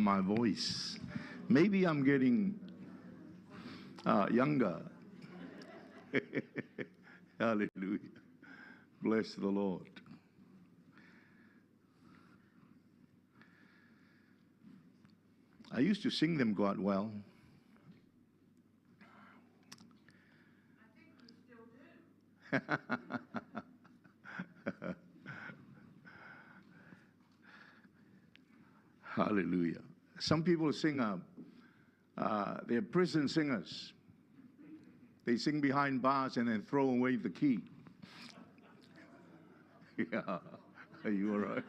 my voice. Maybe I'm getting younger. Hallelujah. Bless the Lord. I used to sing them quite well. I think you still do. Hallelujah. Some people sing, they're prison singers. They sing behind bars and then throw away the key. Yeah, are you all right?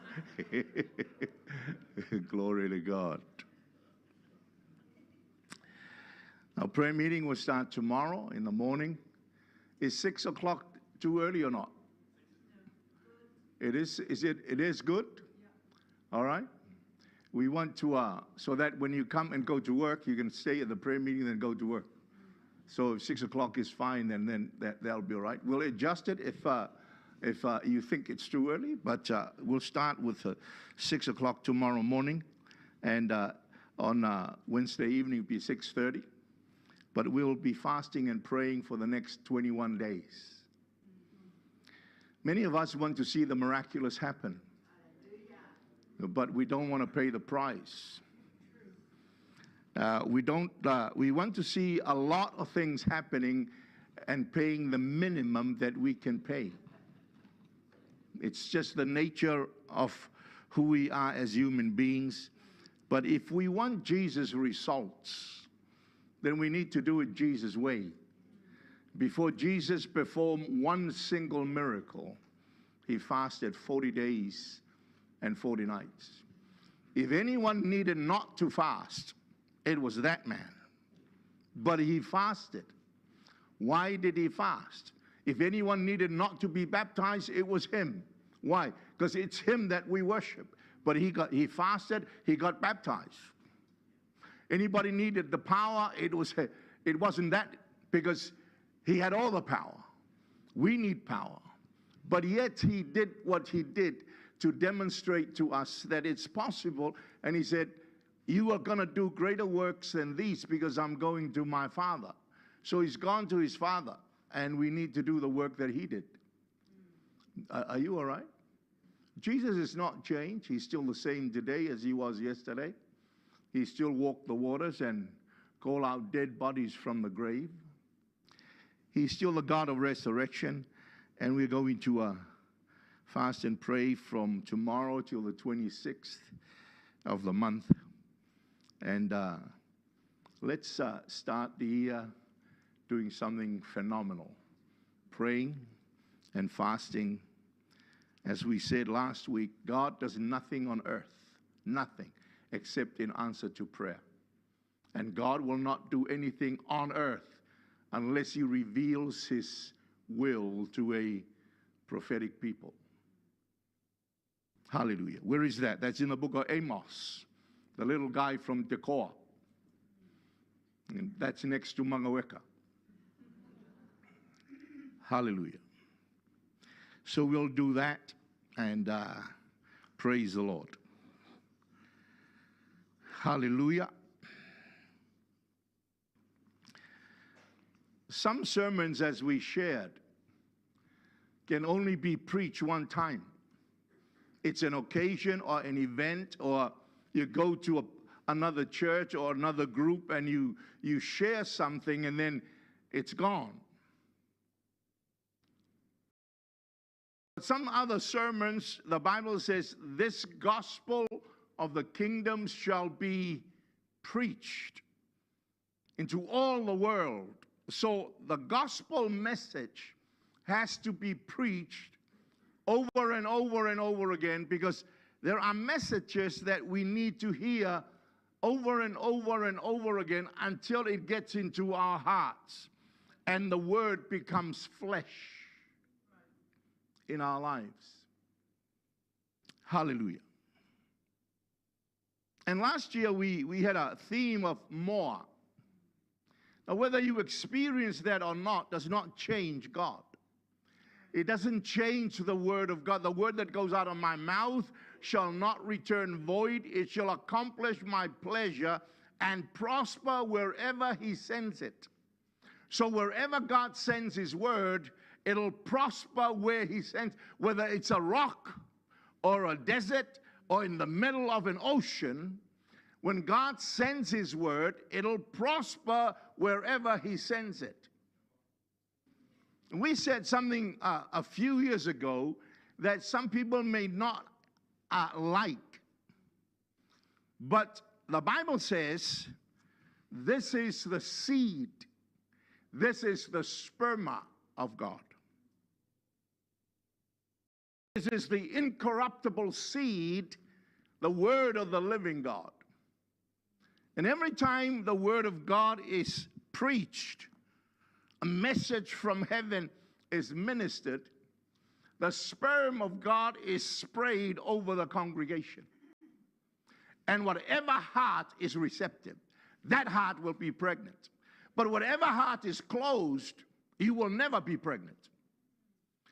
Glory to God. Our prayer meeting will start tomorrow in the morning. Is 6 o'clock too early or not? It is. It is good? Yeah. All right. We want to, so that when you come and go to work, you can stay at the prayer meeting and then go to work. So if 6 o'clock is fine, then that'll be all right. We'll adjust it if you think it's too early, but we'll start with 6 o'clock tomorrow morning, and on Wednesday evening it'll be 6:30. But we'll be fasting and praying for the next 21 days. Many of us want to see the miraculous happen, but we don't want to pay the price. We want to see a lot of things happening and paying the minimum that we can pay. It's just the nature of who we are as human beings. But if we want Jesus' results, then we need to do it Jesus' way. Before Jesus performed one single miracle, he fasted 40 days and 40 nights. If anyone needed not to fast, it was that man. But he fasted. Why did he fast? If anyone needed not to be baptized, it was him. Why? Because it's him that we worship. But he fasted, he got baptized. Anybody needed the power, it wasn't that, because he had all the power. We need power. But yet he did what he did to demonstrate to us that it's possible. And he said, you are going to do greater works than these because I'm going to my Father. So he's gone to his Father, and we need to do the work that he did. Are you all right? Jesus is not changed. He's still the same today as he was yesterday. He still walked the waters and called out dead bodies from the grave. He's still the God of resurrection. And we're going to fast and pray from tomorrow till the 26th of the month. And let's start the year doing something phenomenal. Praying and fasting. As we said last week, God does nothing on earth, nothing, except in answer to prayer. And God will not do anything on earth unless he reveals his will to a prophetic people. Hallelujah. Where is that? That's in the book of Amos, the little guy from 𝚗𝚗𝚗𝚗. And that's next to 𝚘𝚘𝚘𝚗𝚗. Hallelujah. So we'll do that and praise the Lord. Hallelujah. Some sermons, as we shared, can only be preached one time. It's an occasion or an event, or you go to another church or another group and you share something and then it's gone. Some other sermons, the Bible says, this gospel of the kingdom shall be preached into all the world. So the gospel message has to be preached over and over and over again, because there are messages that we need to hear over and over and over again until it gets into our hearts and the word becomes flesh in our lives. Hallelujah. And last year we had a theme of more. Now, whether you experience that or not does not change God. It doesn't change the word of God. The word that goes out of my mouth shall not return void. It shall accomplish my pleasure and prosper wherever he sends it. So wherever God sends his word, it'll prosper where he sends, whether it's a rock or a desert or in the middle of an ocean. When God sends his word, it'll prosper wherever he sends it. We said something a few years ago that some people may not like, but the Bible says this is the seed, this is the sperma of God. This is the incorruptible seed, the word of the living God. And every time the word of God is preached, a message from heaven is ministered, the sperm of God is sprayed over the congregation. And whatever heart is receptive, that heart will be pregnant. But whatever heart is closed, you will never be pregnant.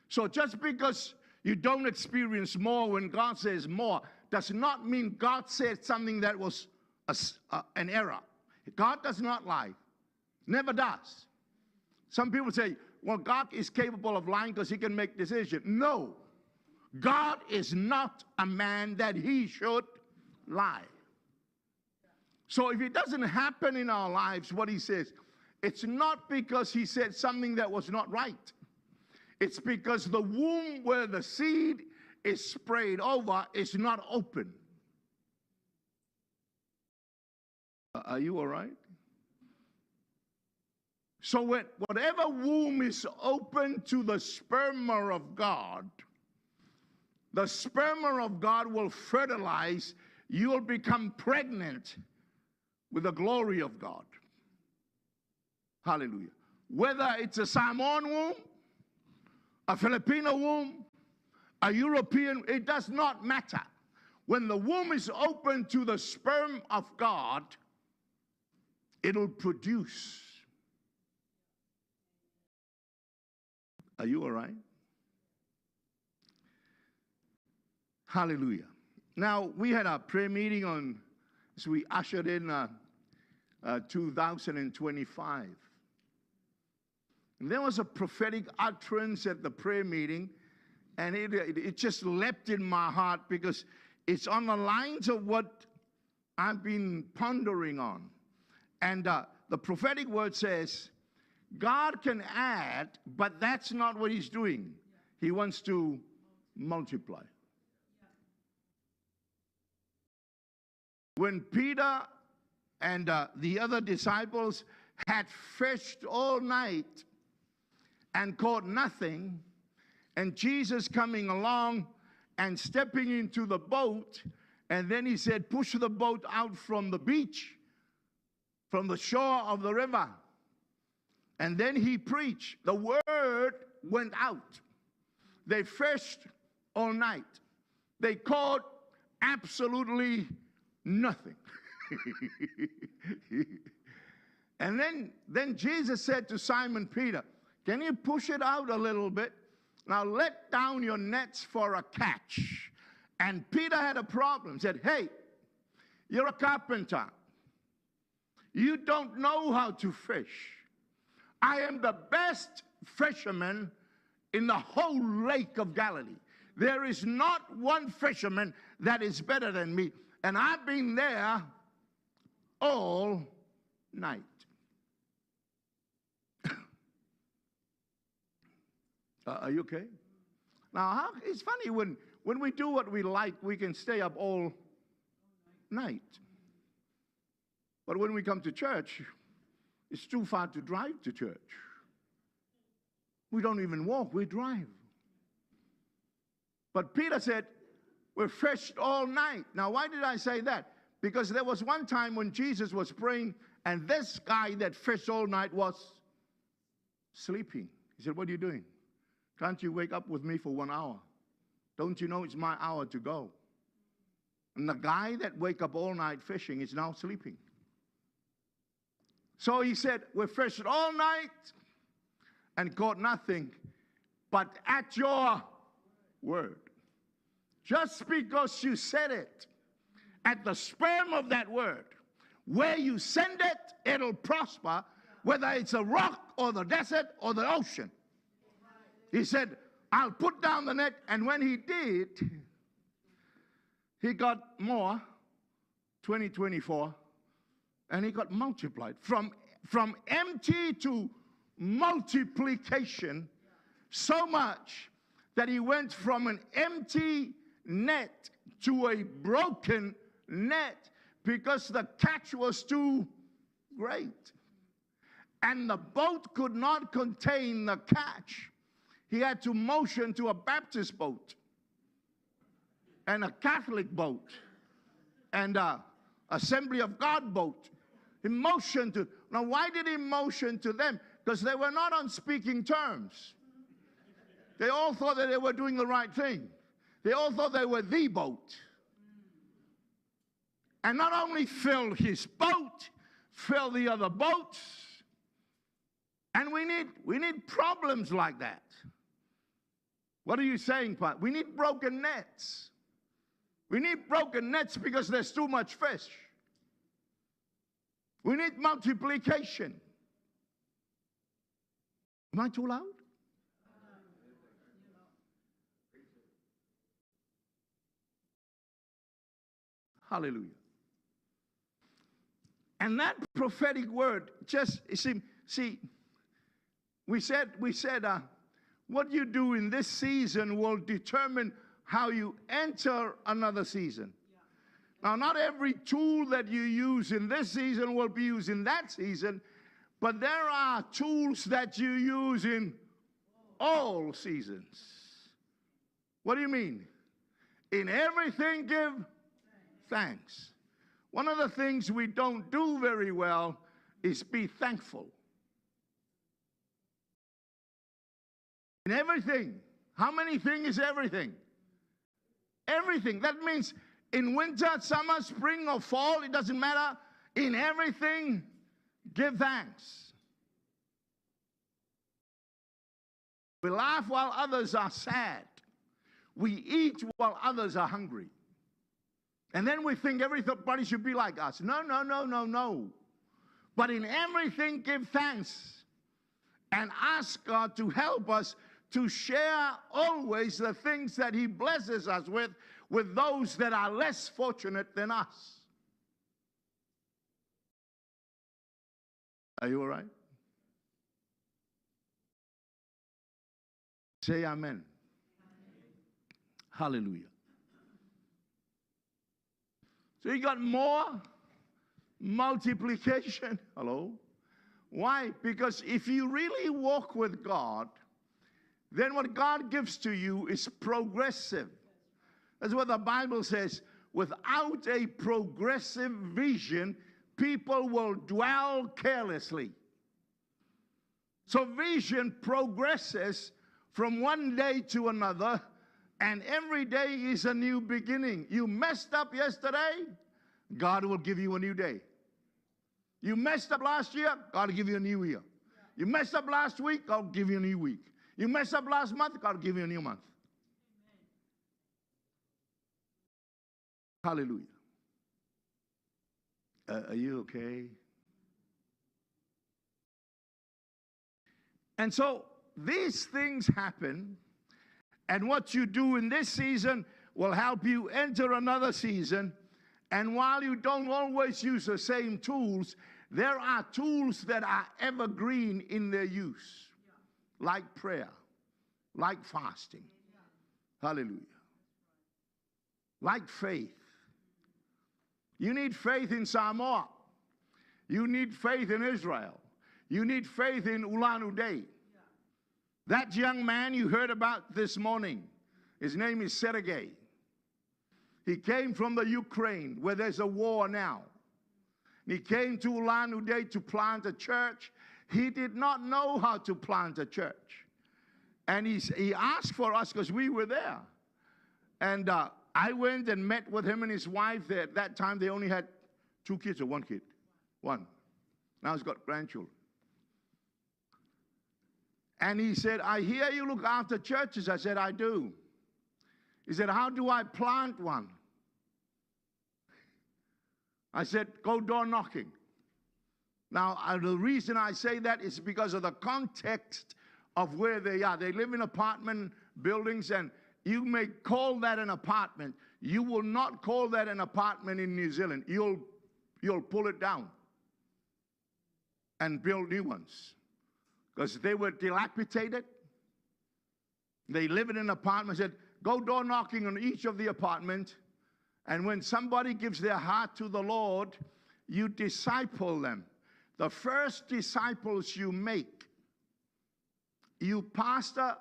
So just because you don't experience more when God says more, does not mean God said something that was an error. God does not lie. Never does. Some people say, well, God is capable of lying because he can make decisions. No. God is not a man that he should lie. So if it doesn't happen in our lives, what he says, it's not because he said something that was not right. It's because the womb where the seed is sprayed over is not open. Are you all right? So whatever womb is open to the sperma of God, the sperma of God will fertilize. You will become pregnant with the glory of God. Hallelujah. Whether it's a Samoan womb, a Filipino womb, a European, it does not matter. When the womb is open to the sperm of God, it'll produce. Are you all right? Hallelujah. Now, we had a prayer meeting on, as we ushered in 2025. And there was a prophetic utterance at the prayer meeting, and it just leapt in my heart because it's on the lines of what I've been pondering on. And the prophetic word says, God can add, but that's not what he's doing. He wants to multiply. When Peter and the other disciples had fished all night and caught nothing, and Jesus coming along and stepping into the boat, and then he said, push the boat out from the beach, from the shore of the river. And then he preached. The word went out. They fished all night. They caught absolutely nothing. And then Jesus said to Simon Peter, can you push it out a little bit? Now let down your nets for a catch. And Peter had a problem. Said, hey, you're a carpenter. You don't know how to fish. I am the best fisherman in the whole lake of Galilee. There is not one fisherman that is better than me. And I've been there all night. Are you okay? Now, it's funny when we do what we like, we can stay up all night. But when we come to church, it's too far to drive to church. We don't even walk, we drive. But Peter said, we fished all night. Now, why did I say that? Because there was one time when Jesus was praying, and this guy that fished all night was sleeping. He said, what are you doing? Can't you wake up with me for 1 hour? Don't you know it's my hour to go? And the guy that wake up all night fishing is now sleeping. So he said, we fished all night and caught nothing, but at your word. Just because you said it, at the sperm of that word, where you send it, it'll prosper, whether it's a rock or the desert or the ocean. He said, I'll put down the net. And when he did, he got more, 2024, and he got multiplied. From empty to multiplication, so much that he went from an empty net to a broken net because the catch was too great. And the boat could not contain the catch. He had to motion to a Baptist boat and a Catholic boat and a Assembly of God boat. He motioned to. Now, why did he motion to them? Because they were not on speaking terms. They all thought that they were doing the right thing. They all thought they were the boat. And not only filled his boat, filled the other boats. And we need problems like that. What are you saying, Pat? We need broken nets. We need broken nets because there's too much fish. We need multiplication. Am I too loud? Hallelujah. And that prophetic word, just, see, we said, what you do in this season will determine how you enter another season. Yeah. Now, not every tool that you use in this season will be used in that season, but there are tools that you use in all seasons. What do you mean? In everything, give thanks. One of the things we don't do very well is be thankful. In everything. How many things is everything? Everything. That means in winter, summer, spring, or fall, it doesn't matter. In everything, give thanks. We laugh while others are sad. We eat while others are hungry. And then we think everybody should be like us. No, no, no, no, no. But in everything, give thanks. And ask God to help us to share always the things that he blesses us with those that are less fortunate than us. Are you all right? Say amen. Hallelujah. So you got more multiplication. Hello? Why? Because if you really walk with God, then what God gives to you is progressive. That's what the Bible says. Without a progressive vision, people will dwell carelessly. So vision progresses from one day to another, and every day is a new beginning. You messed up yesterday, God will give you a new day. You messed up last year, God will give you a new year. You messed up last week, God will give you a new week. You messed up last month, God will give you a new month. Hallelujah. Are you okay? And so these things happen, and what you do in this season will help you enter another season. And while you don't always use the same tools, there are tools that are evergreen in their use, like prayer, like fasting. Hallelujah. Like faith. You need faith in Samoa. You need faith in Israel. You need faith in 𝚘𝗚𝗓𝗓. That young man you heard about this morning, his name is 𝚟𝚒𝚍. He came from the Ukraine, where there's a war now. He came to 𝚘𝗚𝗓𝗓 to plant a church. He did not know how to plant a church. And he asked for us because we were there. And I went and met with him and his wife there. At that time, they only had 2 kids or 1 kid. 1. Now he's got grandchildren. And he said, I hear you look after churches. I said, I do. He said, how do I plant one? I said, go door knocking. Now, the reason I say that is because of the context of where they are. They live in apartment buildings, and you may call that an apartment. You will not call that an apartment in New Zealand. You'll pull it down and build new ones, because they were dilapidated. They live in an apartment. I said, go door knocking on each of the apartments, and when somebody gives their heart to the Lord, you disciple them. The first disciples you make, you pastor,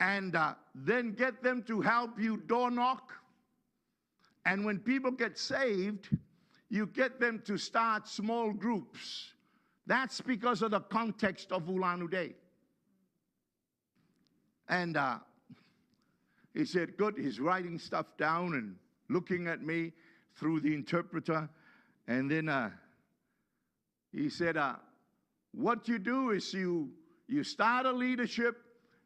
and then get them to help you door knock. And when people get saved, you get them to start small groups. That's because of the context of 𝚘𝚘𝚙𝚢𝚛𝚒𝚐. And he said, good. He's writing stuff down and looking at me through the interpreter. And then he said, what you do is you start a leadership,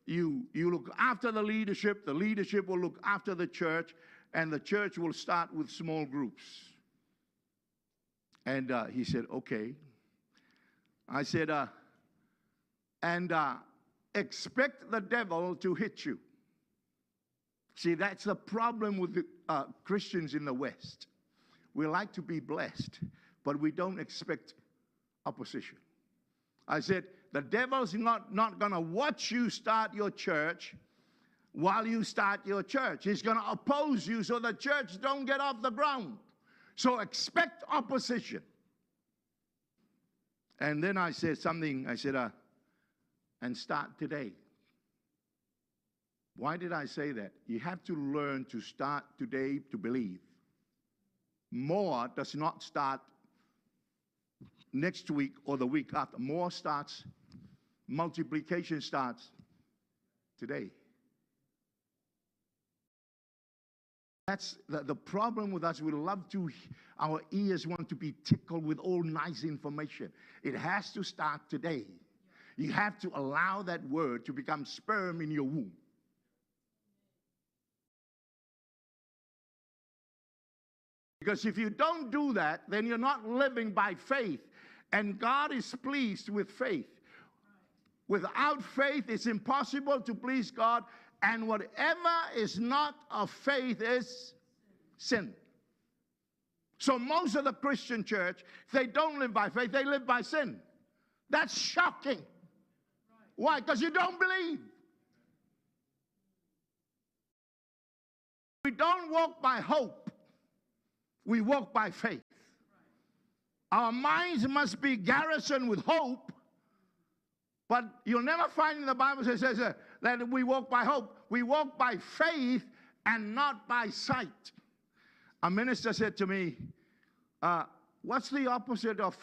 you look after the leadership will look after the church, and the church will start with small groups. And he said, okay. I said, expect the devil to hit you. See, that's the problem with the Christians in the West. We like to be blessed, but we don't expect opposition. I said, the devil's not going to watch you start your church while you start your church. He's going to oppose you so the church don't get off the ground. So expect opposition. And then I said something. I said, and start today. Why did I say that? You have to learn to start today to believe. More does not start next week or the week after. More starts, multiplication starts today. That's the problem with us. We love to, our ears want to be tickled with all nice information. It has to start today. You have to allow that word to become sperm in your womb. Because if you don't do that, then you're not living by faith. And God is pleased with faith. Without faith, it's impossible to please God. And whatever is not of faith is sin. So most of the Christian church, they don't live by faith, they live by sin. That's shocking. Why? Because you don't believe. We don't walk by hope. We walk by faith. Our minds must be garrisoned with hope, but you'll never find in the Bible that says that we walk by hope. We walk by faith and not by sight. A minister said to me, what's the opposite of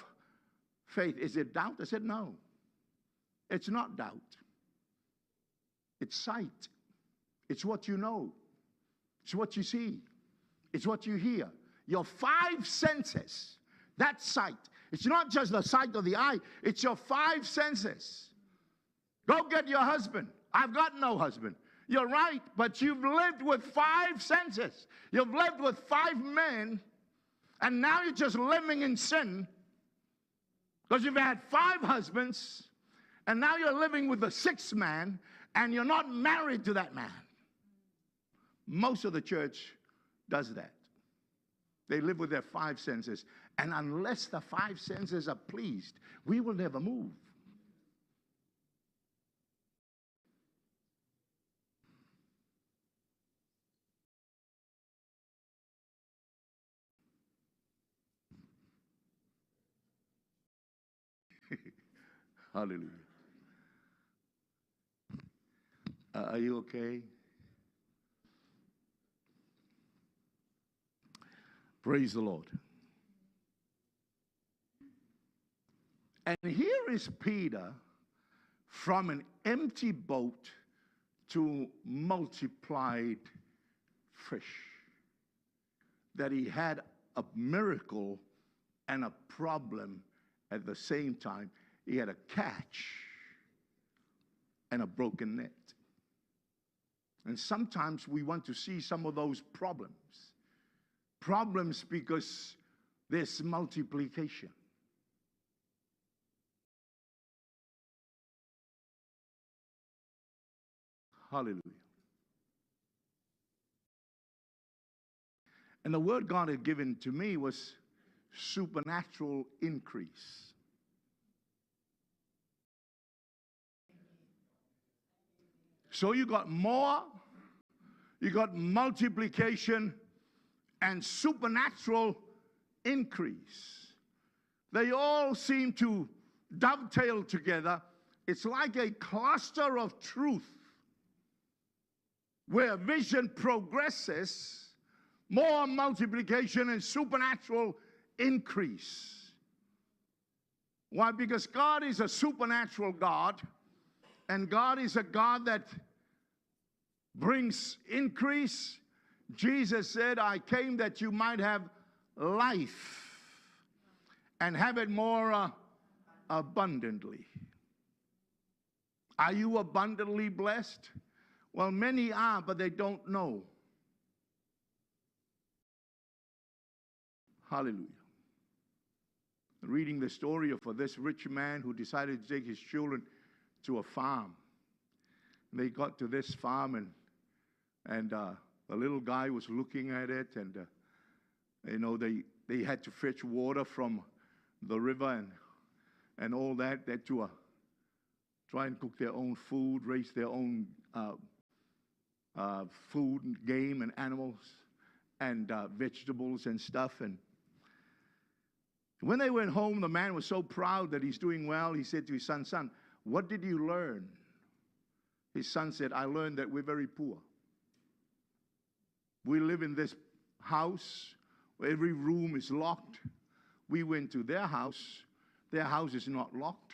faith? Is it doubt? I said, no. It's not doubt. It's sight. It's what you know. It's what you see. It's what you hear. Your five senses, that's sight. It's not just the sight of the eye. It's your five senses. Go get your husband. I've got no husband. You're right, but you've lived with five senses. You've lived with five men, and now you're just living in sin because you've had five husbands, and now you're living with the sixth man, and you're not married to that man. Most of the church does that. They live with their five senses, and unless the five senses are pleased, we will never move. Hallelujah. Are you okay? Praise the Lord. And here is Peter from an empty boat to multiplied fish. That he had a miracle and a problem at the same time. He had a catch and a broken net. And sometimes we want to see some of those problems. Problems because there's multiplication. Hallelujah. And the word God had given to me was supernatural increase. So you got more, you got multiplication, and supernatural increase. They all seem to dovetail together. It's like a cluster of truth where vision progresses, more multiplication and supernatural increase. Why? Because God is a supernatural God, and God is a God that brings increase. Jesus said, I came that you might have life and have it more abundantly. Are you abundantly blessed? Well, many are, but they don't know. Hallelujah. Reading the story of this rich man who decided to take his children to a farm. They got to this farm, and the little guy was looking at it, and they had to fetch water from the river and all that. They had to try and cook their own food, raise their own food and game and animals and vegetables and stuff. And when they went home, the man was so proud that he's doing well. He said to his son, son, what did you learn? His son said, I learned that we're very poor. We live in this house where every room is locked. We went to their house. Their house is not locked.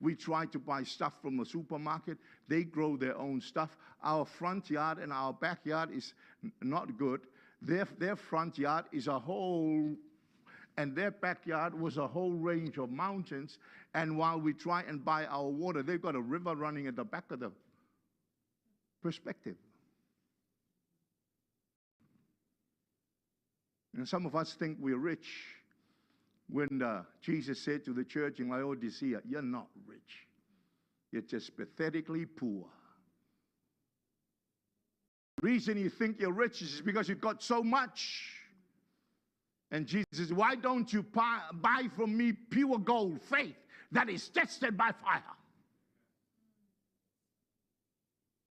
We try to buy stuff from the supermarket. They grow their own stuff. Our front yard and our backyard is not good. Their front yard is a whole, and their backyard was a whole range of mountains. And while we try and buy our water, they've got a river running at the back of the perspective. And some of us think we're rich when Jesus said to the church in Laodicea, you're not rich. You're just pathetically poor. The reason you think you're rich is because you've got so much. And Jesus says, why don't you buy from me pure gold, faith that is tested by fire?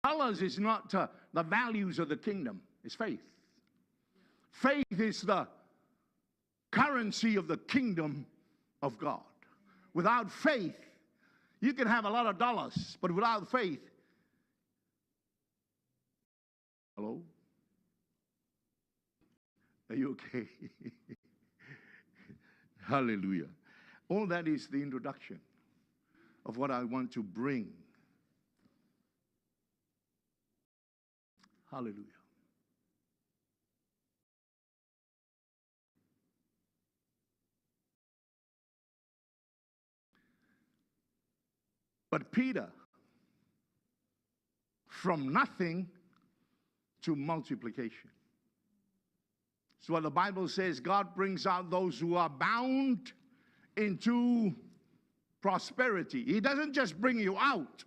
Colors is not the values of the kingdom. It's faith. Faith is the currency of the kingdom of God. Without faith, you can have a lot of dollars, but without faith, hello? Are you okay? Hallelujah. All that is the introduction of what I want to bring. Hallelujah. But Peter, from nothing to multiplication. So what the Bible says, God brings out those who are bound into prosperity. He doesn't just bring you out.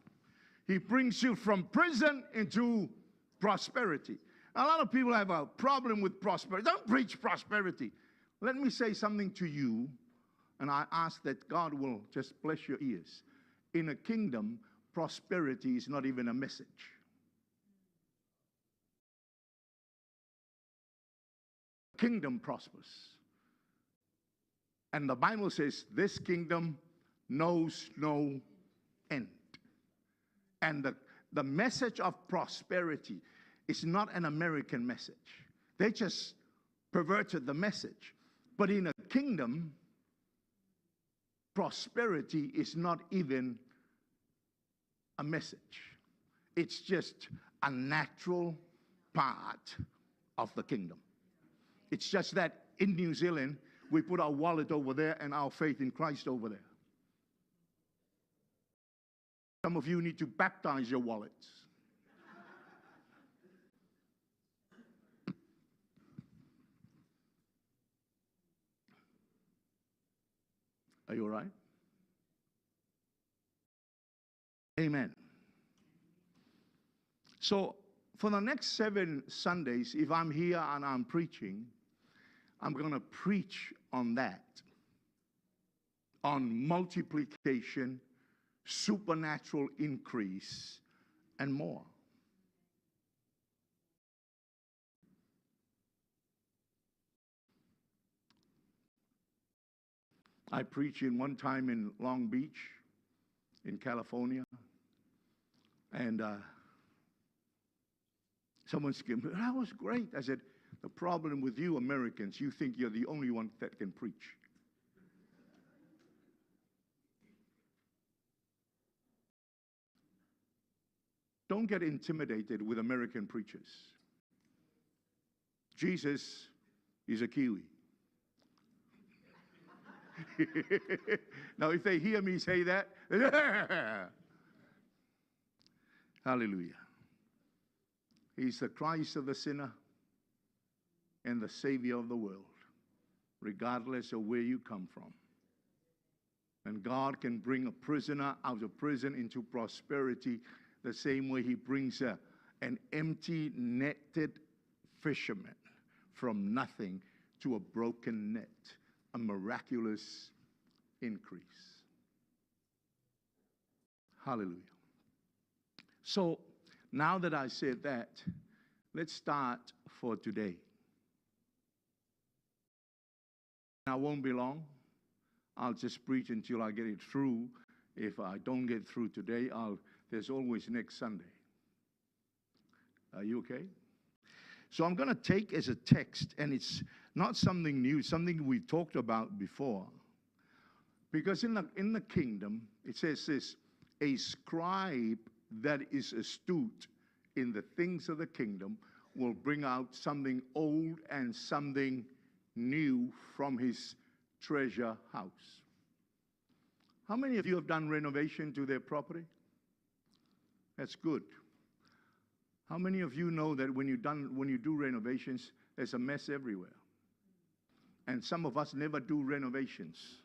He brings you from prison into prosperity. A lot of people have a problem with prosperity. Don't preach prosperity. Let me say something to you, and I ask that God will just bless your ears. In a kingdom, prosperity is not even a message. Kingdom prospers. And the Bible says this kingdom knows no end. And the message of prosperity is not an American message. They just perverted the message. But in a kingdom, prosperity is not even a message. It's just a natural part of the kingdom. It's just that in New Zealand, we put our wallet over there and our faith in Christ over there. Some of you need to baptize your wallets. Are you all right? Amen. So for the next 7 Sundays, if I'm here and I'm preaching, I'm going to preach on that, on multiplication, supernatural increase, and more. I preached in one time in Long Beach, in California, and someone screamed, "That was great." I said, "The problem with you Americans, you think you're the only one that can preach." Don't get intimidated with American preachers. Jesus is a Kiwi. Now, if they hear me say that, hallelujah. He's the Christ of the sinner and the Savior of the world, regardless of where you come from. And God can bring a prisoner out of prison into prosperity the same way He brings an empty netted fisherman from nothing to a broken net, a miraculous increase. Hallelujah. So now that I said that, let's start for today. I won't be long. I'll just preach until I get it through. If I don't get through today, there's always next Sunday. Are you okay? So I'm going to take as a text, and it's not something new, something we talked about before. Because in the kingdom, it says this, a scribe that is astute in the things of the kingdom will bring out something old and something new from his treasure house. How many of you have done renovation to their property? That's good. How many of you know that when you do renovations, there's a mess everywhere? And some of us never do renovations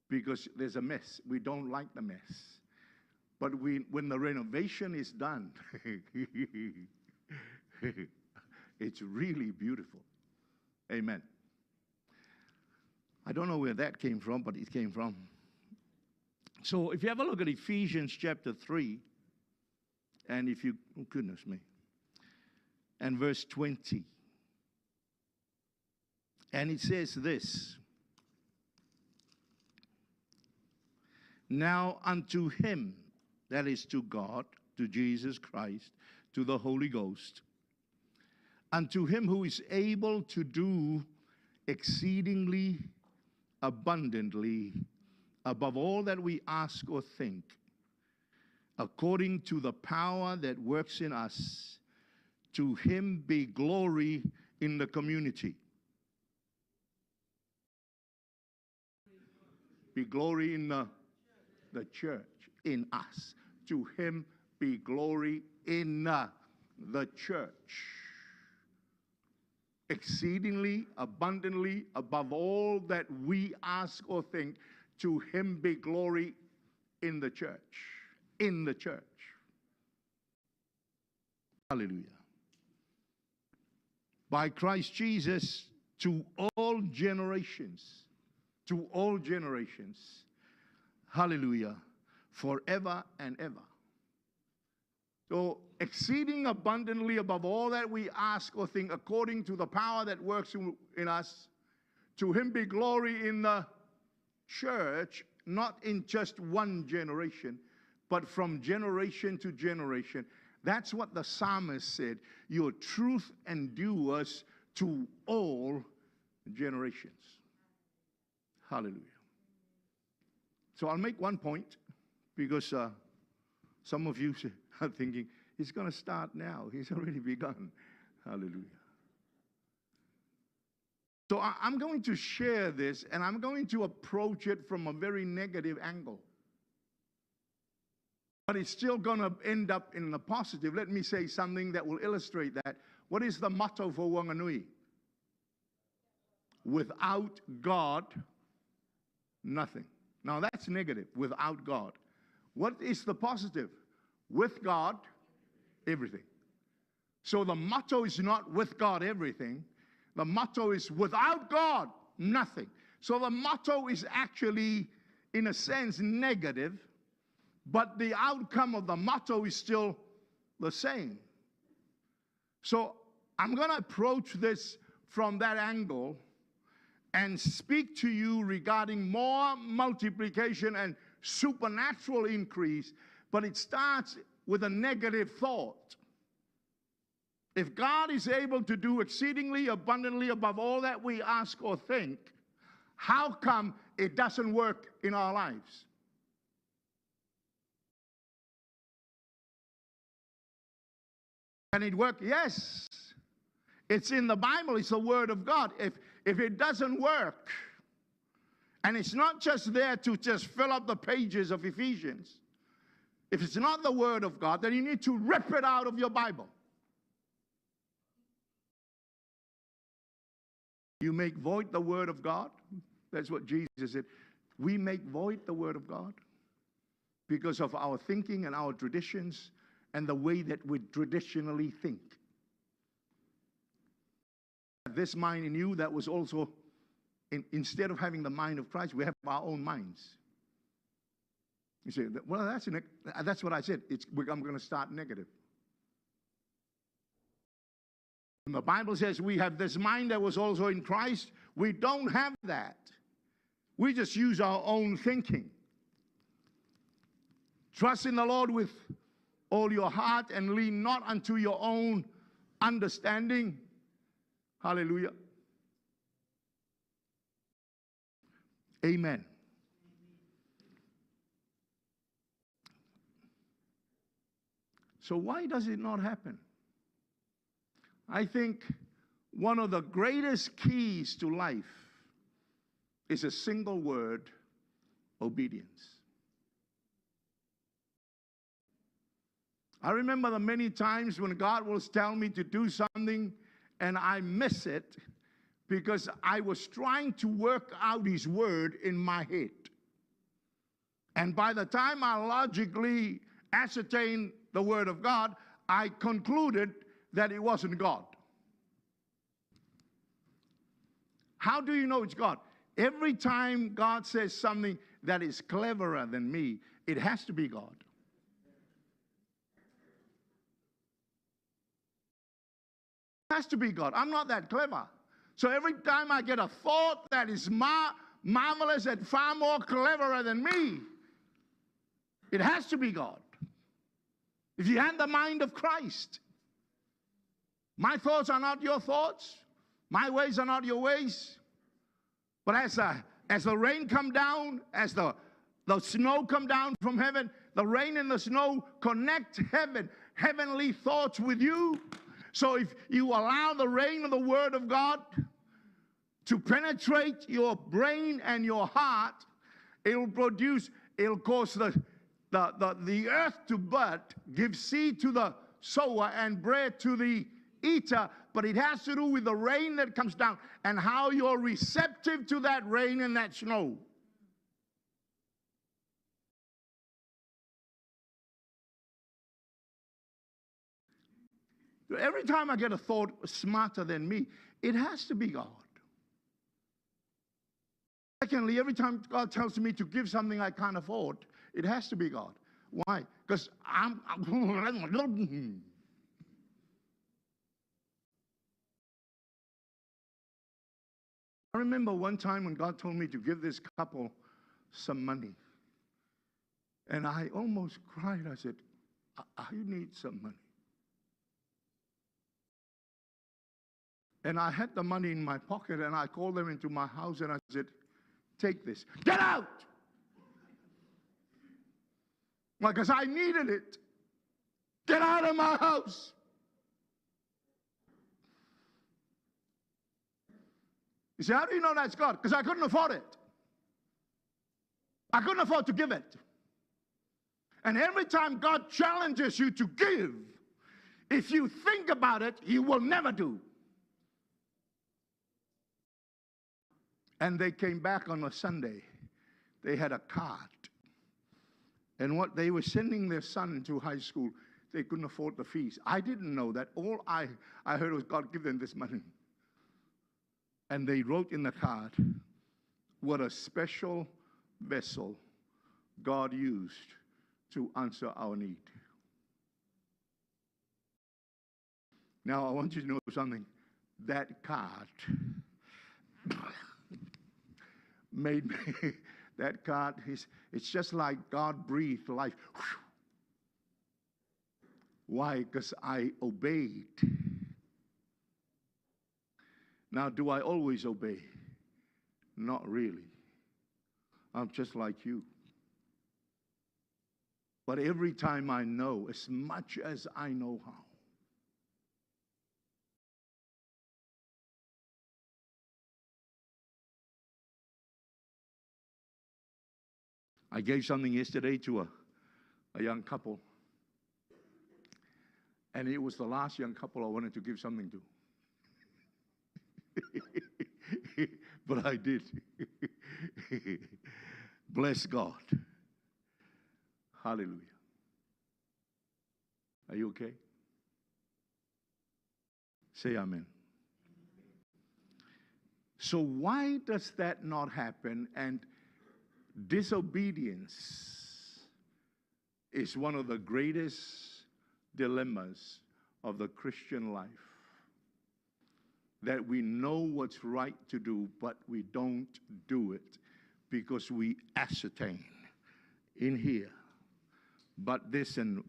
because there's a mess. We don't like the mess. But when the renovation is done, it's really beautiful. Amen. I don't know where that came from, but it came from. So if you have a look at Ephesians chapter 3, and if you, oh goodness me, and verse 20. And it says this, now unto Him, that is to God, to Jesus Christ, to the Holy Ghost, unto Him who is able to do exceedingly abundantly above all that we ask or think, according to the power that works in us, to Him be glory in the community. Be glory in the church, in us. To Him be glory in the church. Exceedingly, abundantly, above all that we ask or think, to Him be glory in the church. In the church. Hallelujah. By Christ Jesus, to all generations. To all generations. Hallelujah. Forever and ever. So, exceeding abundantly above all that we ask or think, according to the power that works in us, to Him be glory in the church, not in just one generation, but from generation to generation. That's what the psalmist said. Your truth endures to all generations. Hallelujah. So I'll make one point, because some of you are thinking, he's going to start now. He's already begun. Hallelujah. So I'm going to share this, and I'm going to approach it from a very negative angle. But it's still going to end up in the positive. Let me say something that will illustrate that. What is the motto for Wanganui? Without God, nothing. Now that's negative, without God. What is the positive? With God, everything. So the motto is not with God, everything. The motto is without God, nothing. So the motto is actually, in a sense, negative, but the outcome of the motto is still the same. So I'm going to approach this from that angle and speak to you regarding more multiplication and supernatural increase, but it starts with a negative thought. If God is able to do exceedingly abundantly above all that we ask or think, how come it doesn't work in our lives? Can it work? Yes. It's in the Bible. It's the Word of God. If it doesn't work, and it's not just there to just fill up the pages of Ephesians, if it's not the Word of God, then you need to rip it out of your Bible. You make void the Word of God. That's what Jesus said. We make void the Word of God because of our thinking and our traditions and the way that we traditionally think. This mind in you that was also, instead of having the mind of Christ, we have our own minds. You say, well, that's what I said. I'm going to start negative. And the Bible says we have this mind that was also in Christ. We don't have that. We just use our own thinking. Trust in the Lord with all your heart and lean not unto your own understanding. Hallelujah. Amen. So why does it not happen? I think one of the greatest keys to life is a single word: obedience. I remember the many times when God will tell me to do something and I miss it because I was trying to work out His word in my head. And by the time I logically ascertained the word of God, I concluded that it wasn't God. How do you know it's God? Every time God says something that is cleverer than me, it has to be God. It has to be God. I'm not that clever. So every time I get a thought that is marvelous and far more cleverer than me, it has to be God. If you had the mind of Christ, my thoughts are not your thoughts, my ways are not your ways. But as the rain come down, as the snow come down from heaven, the rain and the snow connect heavenly thoughts with you. So if you allow the rain of the Word of God to penetrate your brain and your heart, it'll cause the earth to bud, give seed to the sower and bread to the eater. But it has to do with the rain that comes down and how you're receptive to that rain and that snow. Every time I get a thought smarter than me, it has to be God. Secondly, every time God tells me to give something I can't afford, it has to be God. Why? Because I remember one time when God told me to give this couple some money. And I almost cried. I said, I need some money. And I had the money in my pocket, and I called them into my house, and I said, take this. Get out! Because I needed it. Get out of my house. You say, how do you know that's God? Because I couldn't afford it. I couldn't afford to give it. And every time God challenges you to give, if you think about it, you will never do. And they came back on a Sunday, they had a card. And what they were sending their son to high school, they couldn't afford the fees. I didn't know that. All I heard was God give them this money. And they wrote in the card, what a special vessel God used to answer our need. Now, I want you to know something. That card made me, that card, it's just like God breathed life. Why? Because I obeyed. Now, do I always obey? Not really. I'm just like you. But every time I know, as much as I know how, I gave something yesterday to a young couple. And it was the last young couple I wanted to give something to. But I did. Bless God. Hallelujah. Are you okay? Say amen. So why does that not happen? And disobedience is one of the greatest dilemmas of the Christian life. That we know what's right to do, but we don't do it because we ascertain in here. But this and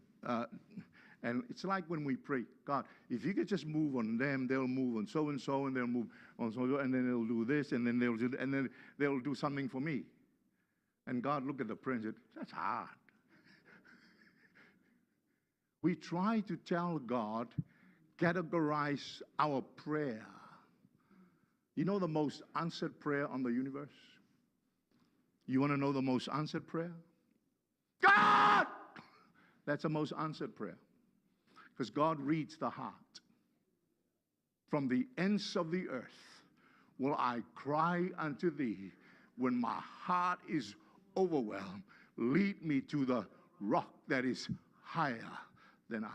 it's like when we pray, God, if you could just move on them, they'll move on so and so, and they'll move on so, and then they'll do this, and then they'll do something for me. And God looked at the prayer and said, that's hard. We try to tell God, categorize our prayer. You know the most answered prayer on the universe? You want to know the most answered prayer? God! That's the most answered prayer. Because God reads the heart. From the ends of the earth will I cry unto thee when my heart is overwhelmed. Lead me to the rock that is higher than I.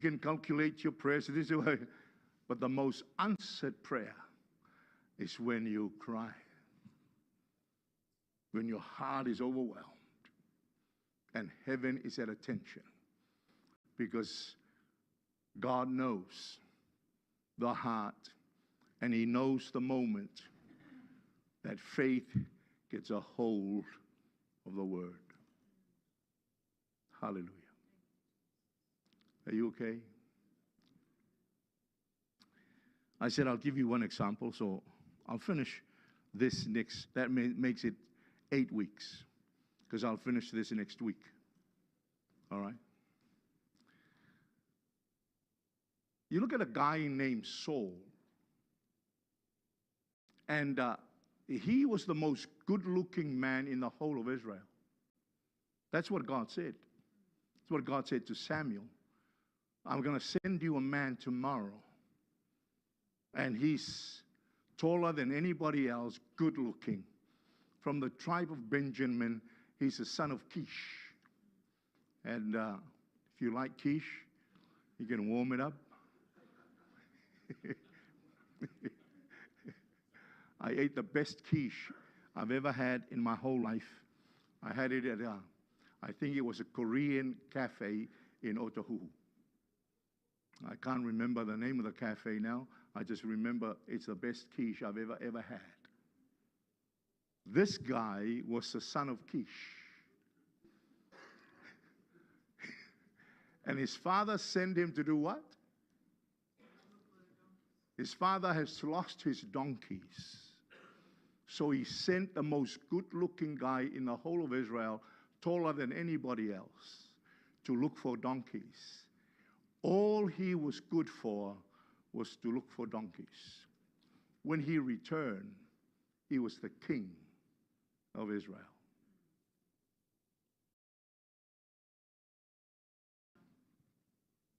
You can calculate your prayers this way, but the most answered prayer is when you cry, when your heart is overwhelmed and heaven is at attention, because God knows the heart and He knows the moment that faith gets a hold of the word. Hallelujah. Are you okay? I said I'll give you one example, so I'll finish this next. That makes it 8 weeks, because I'll finish this next week. All right? You look at a guy named Saul, and he was the most good-looking man in the whole of Israel. That's what God said. That's what God said to Samuel. I'm going to send you a man tomorrow, and he's taller than anybody else, good-looking. From the tribe of Benjamin, he's the son of Kish. And if you like quiche, you can warm it up. I ate the best quiche I've ever had in my whole life. I had it at, I think it was a Korean cafe in 𝚘𝚘𝚅. I can't remember the name of the cafe now. I just remember it's the best quiche I've ever had. This guy was the son of Kish. And his father sent him to do what? His father has lost his donkeys. So he sent the most good-looking guy in the whole of Israel, taller than anybody else, to look for donkeys. All he was good for was to look for donkeys. When he returned, he was the king of Israel.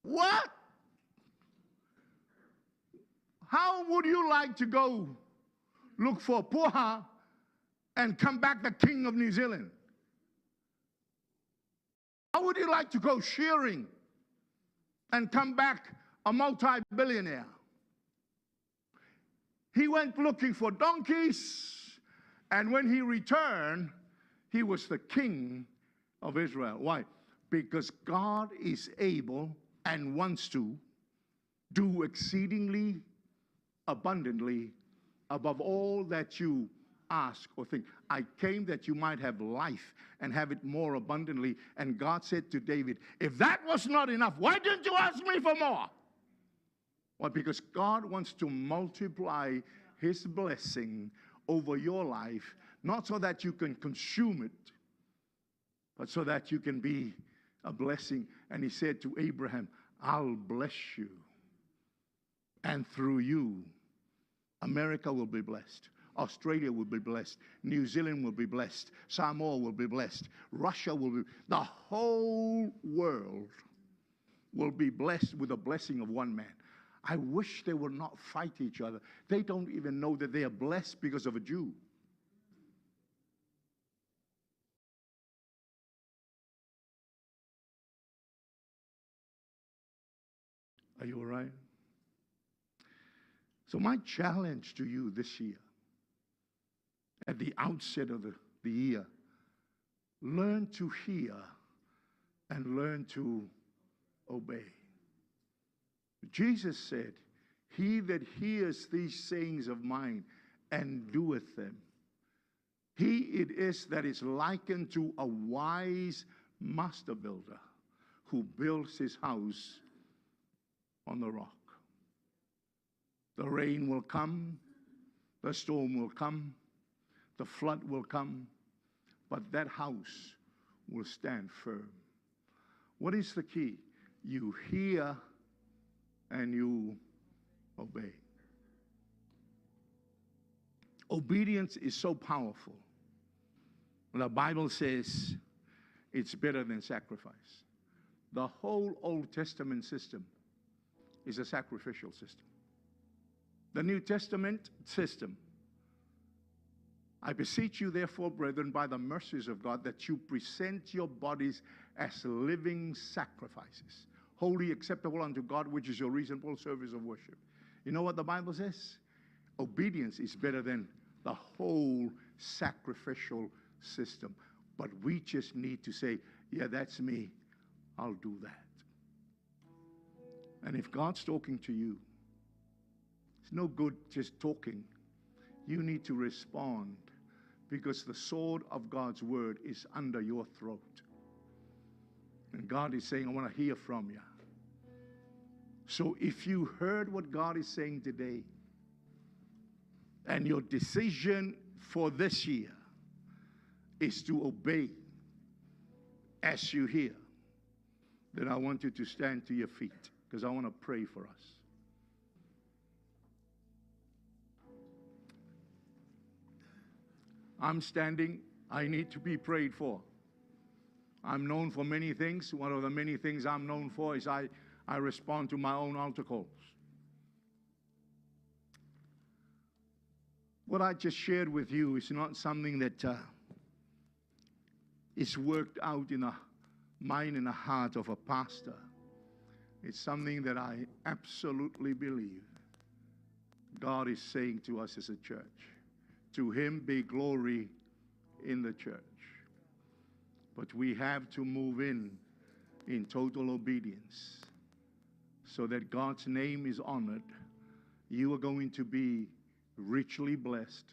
What? How would you like to go look for puha and come back the king of New Zealand? How would you like to go shearing and come back a multi-billionaire? He went looking for donkeys, and when he returned, he was the king of Israel. Why? Because God is able and wants to do exceedingly abundantly above all that you ask or think. I came that you might have life and have it more abundantly. And God said to David, if that was not enough, why didn't you ask me for more? Well, because God wants to multiply his blessing over your life, not so that you can consume it, but so that you can be a blessing. And he said to Abraham, I'll bless you. And through you, America will be blessed. Australia will be blessed. New Zealand will be blessed. Samoa will be blessed. Russia will be. The whole world will be blessed with the blessing of one man. I wish they would not fight each other. They don't even know that they are blessed because of a Jew. Are you all right? So my challenge to you this year, at the outset of the year, learn to hear and learn to obey. Jesus said, he that hears these sayings of mine and doeth them, he it is that is likened to a wise master builder who builds his house on the rock. The rain will come, the storm will come, the flood will come, but that house will stand firm. What is the key? You hear and you obey. Obedience is so powerful. The Bible says it's better than sacrifice. The whole Old Testament system is a sacrificial system. The New Testament system, I beseech you, therefore, brethren, by the mercies of God, that you present your bodies as living sacrifices, holy, acceptable unto God, which is your reasonable service of worship. You know what the Bible says? Obedience is better than the whole sacrificial system. But we just need to say, yeah, that's me. I'll do that. And if God's talking to you, it's no good just talking. You need to respond, because the sword of God's word is under your throat. And God is saying, I want to hear from you. So if you heard what God is saying today, and your decision for this year is to obey as you hear, then I want you to stand to your feet, because I want to pray for us. I'm standing. I need to be prayed for. I'm known for many things. One of the many things I'm known for is I respond to my own altar calls. What I just shared with you is not something that is worked out in the mind and the heart of a pastor. It's something that I absolutely believe God is saying to us as a church. To him be glory in the church. But we have to move in total obedience so that God's name is honored. You are going to be richly blessed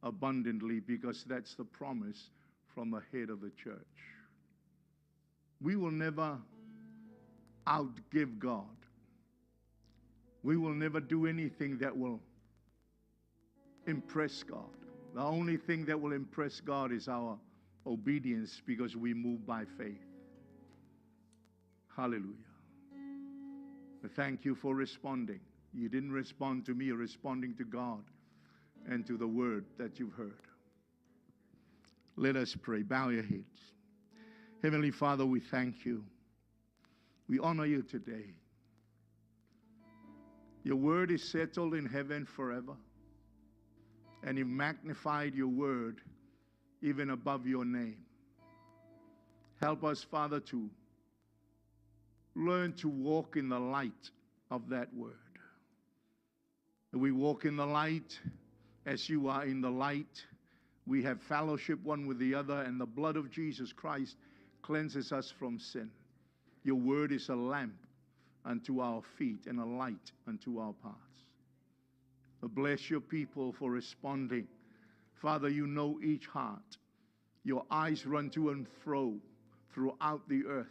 abundantly, because that's the promise from the head of the church. We will never outgive God. We will never do anything that will impress God. The only thing that will impress God is our obedience, because we move by faith. Hallelujah. Thank you for responding. You didn't respond to me, you're responding to God and to the word that you've heard. Let us pray. Bow your heads. Heavenly Father, we thank you. We honor you today. Your word is settled in heaven forever. and you magnified your word even above your name. Help us, Father, to learn to walk in the light of that word. We walk in the light as you are in the light. We have fellowship one with the other, and the blood of Jesus Christ cleanses us from sin. Your word is a lamp unto our feet and a light unto our paths. Bless your people for responding. Father, you know each heart. Your eyes run to and fro throughout the earth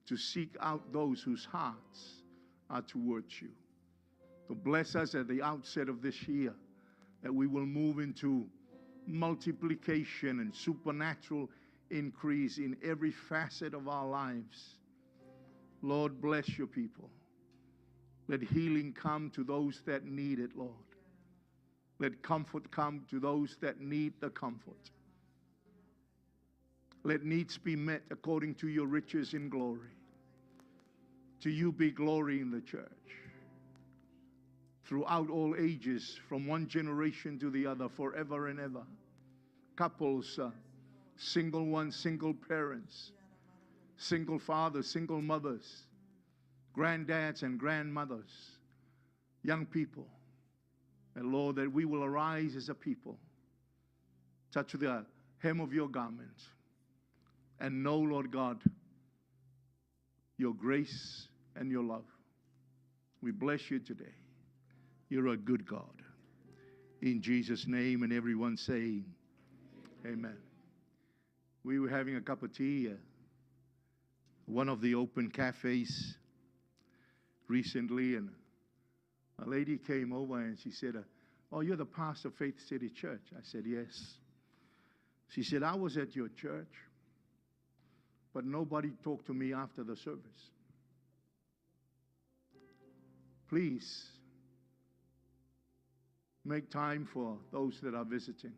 to seek out those whose hearts are towards you. So bless us at the outset of this year, that we will move into multiplication and supernatural increase in every facet of our lives. Lord, bless your people. Let healing come to those that need it, Lord. Let comfort come to those that need the comfort. Let needs be met according to your riches in glory. To you be glory in the church, throughout all ages, from one generation to the other, forever and ever. Couples, single ones, single parents, single fathers, single mothers, granddads and grandmothers, young people. And Lord, that we will arise as a people, touch the hem of your garment, and know, Lord God, your grace and your love. We bless you today. You're a good God. In Jesus' name, and everyone saying, amen. We were having a cup of tea at one of the open cafes recently, and a lady came over and she said, oh, you're the pastor of Faith City Church. I said, yes. She said, I was at your church, but nobody talked to me after the service. Please make time for those that are visiting.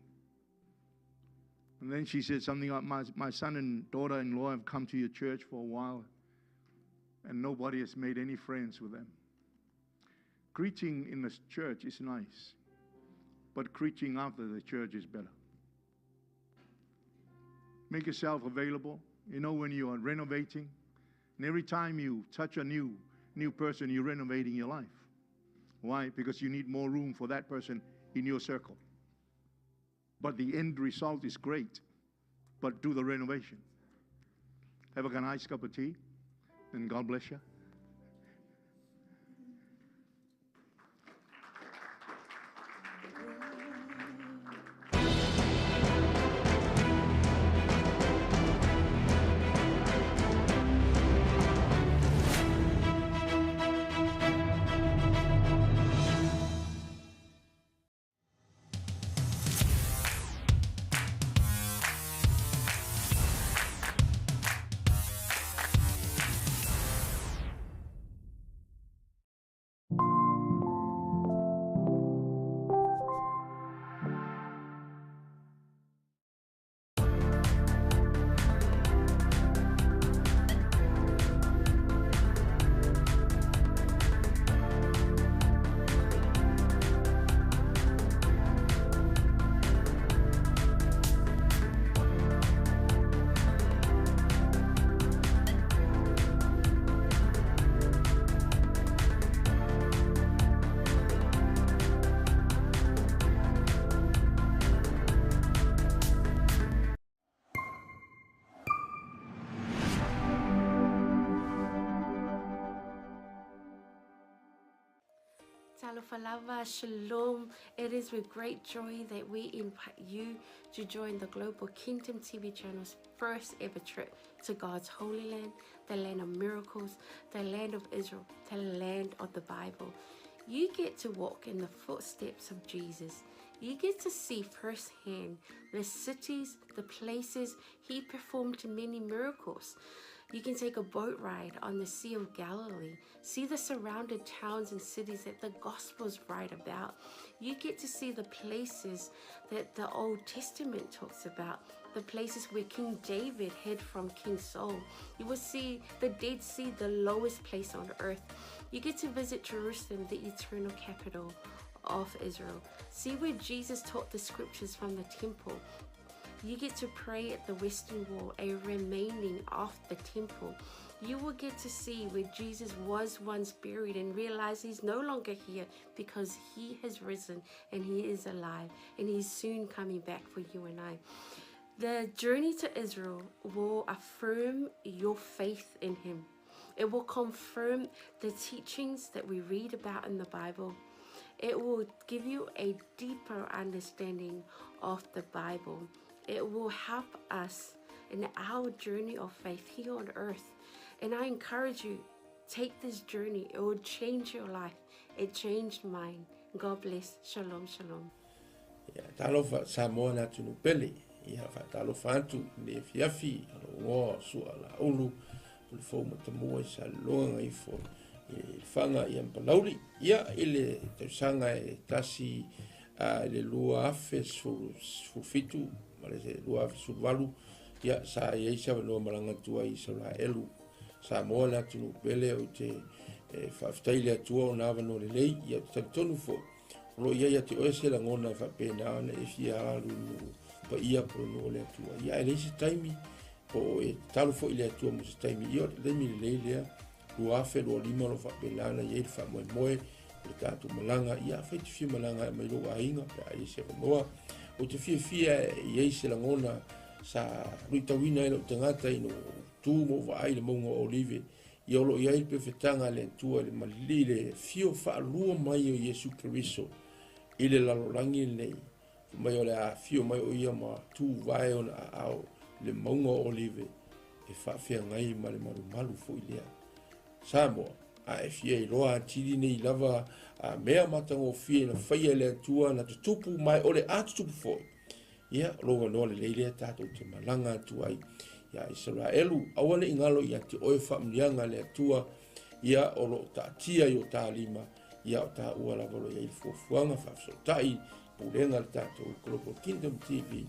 And then she said something like, my son and daughter-in-law have come to your church for a while, and nobody has made any friends with them. Preaching in the church is nice, but preaching after the church is better. Make yourself available. You know, when you are renovating, and every time you touch a new person, you're renovating your life. Why? Because you need more room for that person in your circle. But the end result is great, but do the renovation. Have a nice cup of tea, and God bless you. 𝚟𝚒𝚙𝚢𝚅, Shalom. It is with great joy that we invite you to join the Global Kingdom TV channel's first ever trip to God's Holy Land, the land of miracles, the land of Israel, the land of the Bible. You get to walk in the footsteps of Jesus. You get to see firsthand the cities, the places he performed many miracles. You can take a boat ride on the Sea of Galilee, see the surrounded towns and cities that the Gospels write about. You get to see the places that the Old Testament talks about, the places where King David hid from King Saul. You will see the Dead Sea, the lowest place on earth. You get to visit Jerusalem, the eternal capital of Israel. See where Jesus taught the scriptures from the temple. You get to pray at the western wall, a remaining of the temple. You will get to see where Jesus was once buried and realize he's no longer here because he has risen and he is alive and he's soon coming back for you and I. The journey to Israel will affirm your faith in him. It will confirm the teachings that we read about in the Bible. It will give you a deeper understanding of the Bible. It will help us in our journey of faith here on earth. And I encourage you, take this journey. It will change your life. It changed mine. God bless. Shalom, shalom. Talofa Samoa na tunu pele. Ia fa talofa atu le fiafi ngo sua la ulu. Le fo matamua sa longa i fo. Fanga ia palauri. Ia ile te sanga e tasi le lua afe su fitu. Mare se lua afe su walu. Ia sa ia isa no malanga tua i 𝚟𝚒𝚍𝚎 Samoa na tunu pele o te whaftaile atua o nawa no le lei ia te tonu fo. Lo ia te oese la ngona whapena na e fia alu no pa ia po no le atua. Ia e leisi taimi po e talo fo ile atua mo se taimi. Ia le mi le lei lea lua afe lua lima lo whapena na ia le whamoe moe le tātu malanga. Ia whaiti fia malanga e mai lo ainga pe a se noa. O te fia ia se la ngona sa ruitawina ilo tangata ino tu mo vai le mongo olive i olo ia il perfetanga le tua le malile fio fa lua mai o Yesu Kristo ile la lorangi nei mai o le a fio mai o ia ma tu vai on ao le mongo olive e fa fia ngai male malu fo ile Samoa a e fia i loa tiri nei lava a mea matango fia na faia le tua na tupu mai o le atupu fo ia loga no le leile tatou te malanga tu ai ia Israelu awale ingalo ia te oe whamlianga le atua ia o lo tātia i o tālima ia o tā ua lavalo ia i fuafuanga whafsotai purenga le tātou Global Kingdom TV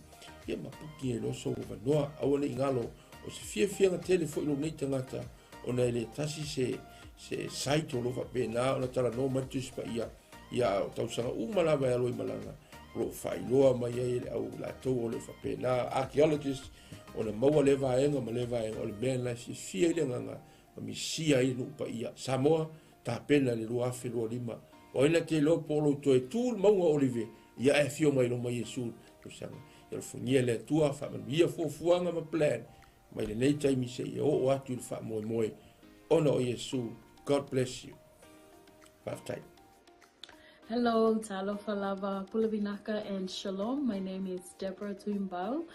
ia mapuki e loso o wanoa awale ingalo o se fianga telefo ilo nei tangata o nei le tasi se site o lo whapena o na tala no matus pa ia o tausanga umalawa e aloi malanga lo whailoa mai e le au la tau o le whapena archaeologist o le maua le vaenga ma le vaenga o le mea la fia ile nganga ma mi sia i lupa ia Samoa ta pena le lua afe lua lima o ina te lo polo to e tūl maunga olive ia e fio mai lo mai Yesu o sanga ia fungia le tua wha ia fuafuanga ma plan mai le nei taimi se ia o atu il wha moe moe ona o Yesu. God bless you. Baftai. Hello, Talofa Lava, Pulavinaka, and Shalom. My name is 𝚗𝗓𝗏𝗏𝗡𝗏,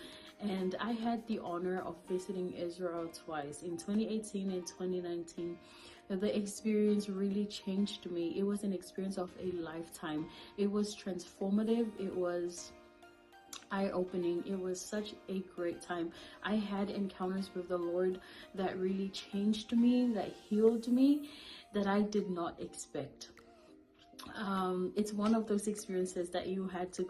and I had the honor of visiting Israel twice, in 2018 and 2019. The experience really changed me. It was an experience of a lifetime. It was transformative. It was eye-opening. It was such a great time. I had encounters with the Lord that really changed me, that healed me, that I did not expect. It's one of those experiences that you have to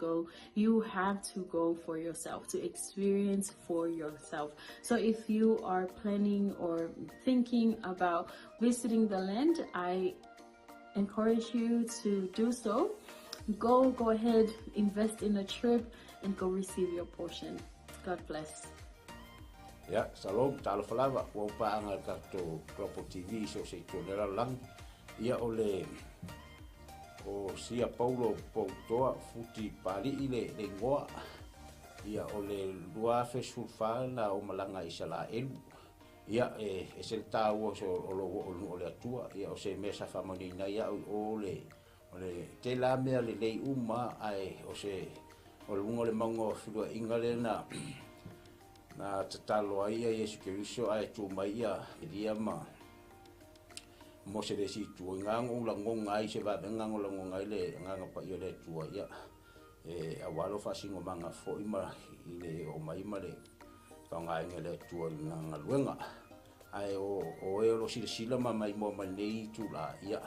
go for yourself, to experience for yourself. So if you are planning or thinking about visiting the land, I encourage you to do so. Go ahead, invest in a trip and go receive your portion. God bless. Ya, salom, talofa lava, wa paanga kato Global TV so se tonera lang. Ia ole o sia Paulo Poutoa futi pali ile le ngoa. Ia ole lua fesulfa na o malanga 𝚟𝚑𝚍𝚎. Ia e se tau so o le atua ia o se mesa famani na ia ole te la mea le lei uma ai o se o le mango fua ingale na tatalo ai Yesu Kristo ai tu mai ia dia ma mo se le si tu ngango la ngonga ai se va ngango la ngonga ile nganga pa yo le tu ia e awalo fa singo manga fo ima ile o mai male fa ngai le tu nganga luenga ai o e lo sila ma mai mo mai tu la ia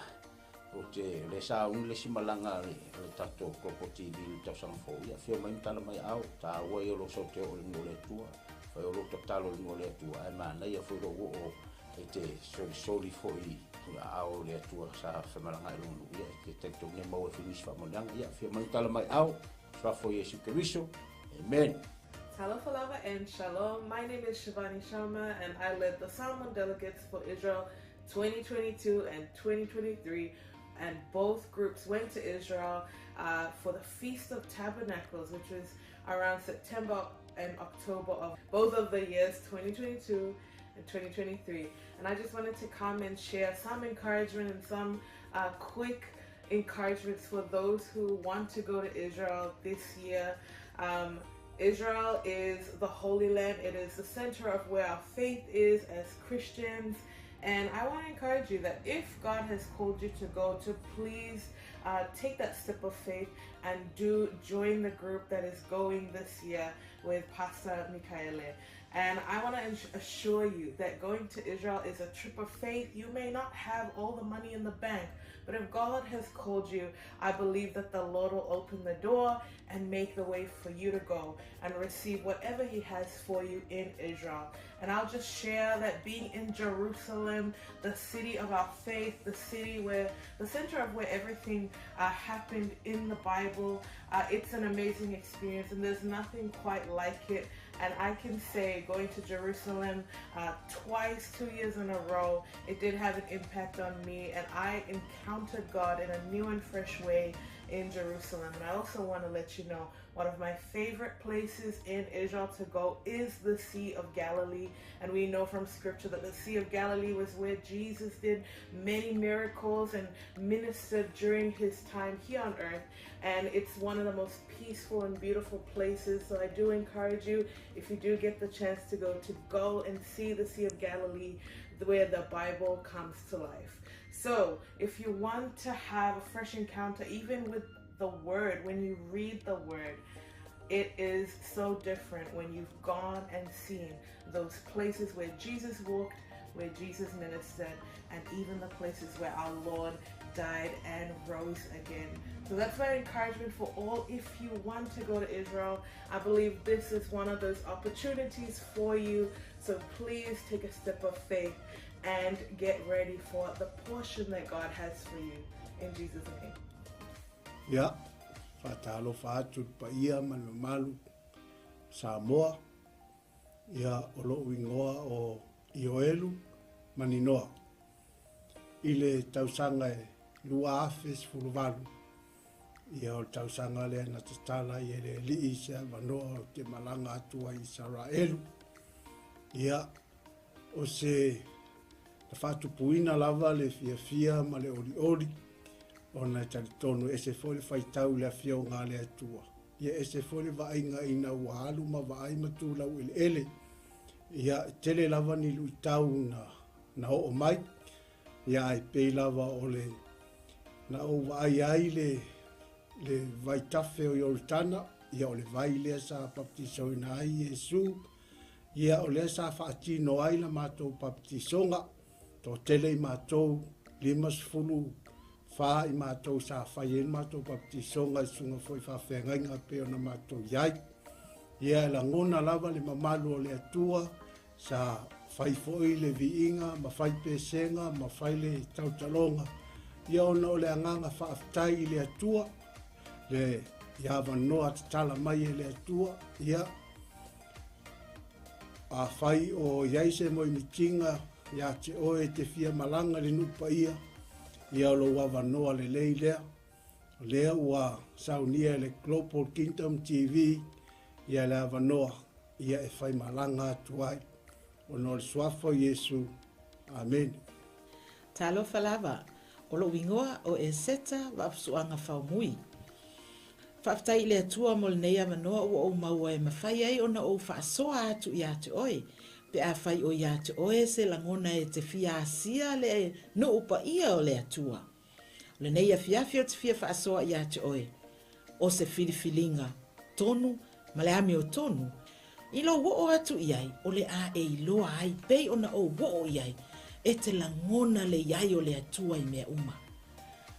o te le sa un le simalanga le tato Global TV ta sang fo ia fio mai tala mai au ta o e lo so te o le tua fa o lo talo le tu ai ma na ia fo o te soli foi au le tua sa whamaranga i rungu ia ke tekto ne mau e finis whamonanga ia fia mai tala mai au sa foi Yesu Keriso. Amen. Talafalava and Shalom. My name is Shivani Sharma and I led the Salmon Delegates for Israel 2022 and 2023, and both groups went to Israel for the Feast of Tabernacles, which was around September and October of both of the years 2022 and 2023. And I just wanted to come and share some encouragement and some quick encouragements for those who want to go to Israel this year. Israel is the Holy Land. It is the center of where our faith is as Christians. And I want to encourage you that if God has called you to go, to please take that step of faith and do join the group that is going this year with Pastor 𝚗𝗚𝗏𝗡. And I want to assure you that going to Israel is a trip of faith. You may not have all the money in the bank, but if God has called you, I believe that the Lord will open the door and make the way for you to go and receive whatever He has for you in Israel. And I'll just share that being in Jerusalem, the city of our faith, the city where, the center of where everything happened in the Bible, it's an amazing experience and there's nothing quite like it. And I can say going to Jerusalem twice, 2 years in a row, it did have an impact on me, and I encountered God in a new and fresh way in Jerusalem. And I also want to let you know, one of my favorite places in Israel to go is the Sea of Galilee. And we know from scripture that the Sea of Galilee was where Jesus did many miracles and ministered during his time here on earth. And it's one of the most peaceful and beautiful places. So I do encourage you, if you do get the chance to go and see the Sea of Galilee, where the Bible comes to life. So if you want to have a fresh encounter, even with the Word, when you read the Word, it is so different when you've gone and seen those places where Jesus walked, where Jesus ministered, and even the places where our Lord died and rose again. So that's my encouragement for all. If you want to go to Israel, I believe this is one of those opportunities for you. So please take a step of faith and get ready for the portion that God has for you. In Jesus' name. Yeah. Fatalo fatu pa ia malu Samoa. Ia olo wingoa o Ioelu maninoa. Ile tausanga e luafes fuluvalu. Ia o tausanga le na tatala i ele li isa vanoa o te malanga atua i Israelu. Ia o se na fatu puina lava le fia ma le oli. Ona talitonu ese foli faitau le afia o ngā le atua. Ia ese foli vainga ina uahalu ma vaai matula u ele. Ia tele lava ni luitau na o mai. Ia ai pei lava o le na o vaai ai le vaitafe o Yoritana. Ia o le vai lea sa baptiso ina ai Yesu. Ia o lea sa faatino ai la mātou baptisonga. Tō tele i mātou 5 fa i mātou sa whai en mātou baptisonga i sunga foi whawhengai ngā peo na mātou iai. Ia la ngona lava le mamalu o le atua sa whai foi le viinga, ma whai pesenga, ma whai le tautalonga. Ia ona o le anganga whaaftai i le atua, le iawa noa tatala mai e le atua. Ia a whai o iaise mo i mitinga, ia te oe te fia malanga le nupa ia. Ia lo wawa noa le leilea, lea ua saunia le Global Kingdom TV, ia le awa noa, ia e whai malanga atuai. O no le suafo Yesu. Amen. Talo falava, o lo wingoa o Esera wa apsuanga whaumui. Whaftai le atua mo le neia manoa o maua e mawhai ai o na o whaasoa atu i atu oe. Pe a whai o ia te oe se langona e te fia asia le no upa ia o le atua. Le neia fiafio te fia whaasoa ia te oe. O se filifilinga tonu, ma le ami o tonu. I lo wo atu iai, o le a e iloa ai pei o na o wo iai, e te langona le iai o le atua i mea uma.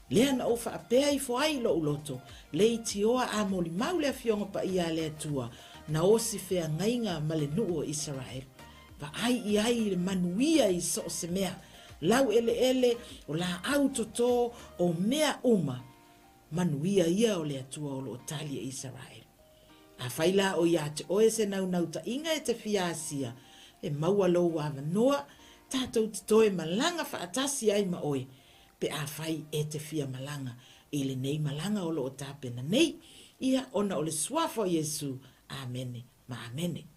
Lea na o whaapea i foai lo uloto, le i tioa a moli mau le afionga pa ia le atua, na o si fea ngainga ma le nuu o Israel. va ai le manuia i so se mea lau ele o la autoto o mea uma manuia ia o le atua o lo talia Israel. A faila o ia te oe se nau ta inga e te fiasia e maua lo wa noa tatou te toe malanga faatasi ai ma oe pe a fai e te fia malanga i le nei malanga o lo o tapena nei ia ona o le suafa o Yesu. Amene ma amene.